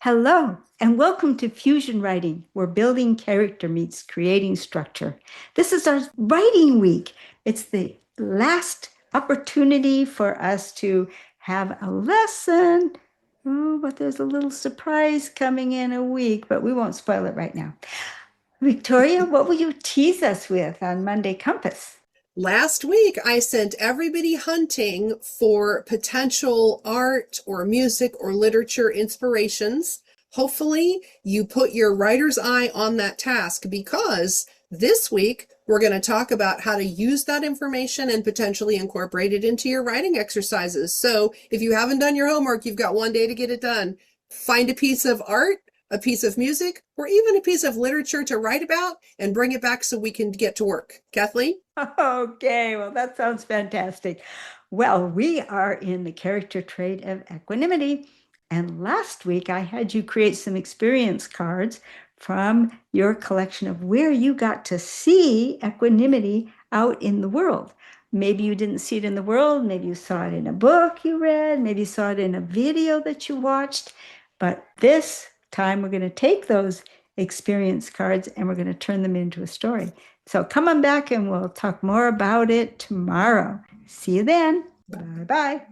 Hello, and welcome to Fusion Writing, where building character meets creating structure. This is our writing week. It's the last opportunity for us to have a lesson. Oh, but there's a little surprise coming in a week, but we won't spoil it right now. Victoria, what will you tease us with on Monday Compass? Last week, I sent everybody hunting for potential art or music or literature inspirations. Hopefully, you put your writer's eye on that task because this week we're going to talk about how to use that information and potentially incorporate it into your writing exercises. So if you haven't done your homework, you've got one day to get it done. Find a piece of art, a piece of music, or even a piece of literature to write about and bring it back so we can get to work. Kathleen? Okay, well, that sounds fantastic. Well, we are in the character trait of equanimity. And last week I had you create some experience cards from your collection of where you got to see equanimity out in the world. Maybe you didn't see it in the world, maybe you saw it in a book you read, maybe you saw it in a video that you watched. But this time we're going to take those experience cards and we're going to turn them into a story. So come on back and we'll talk more about it tomorrow. See you then. Bye bye.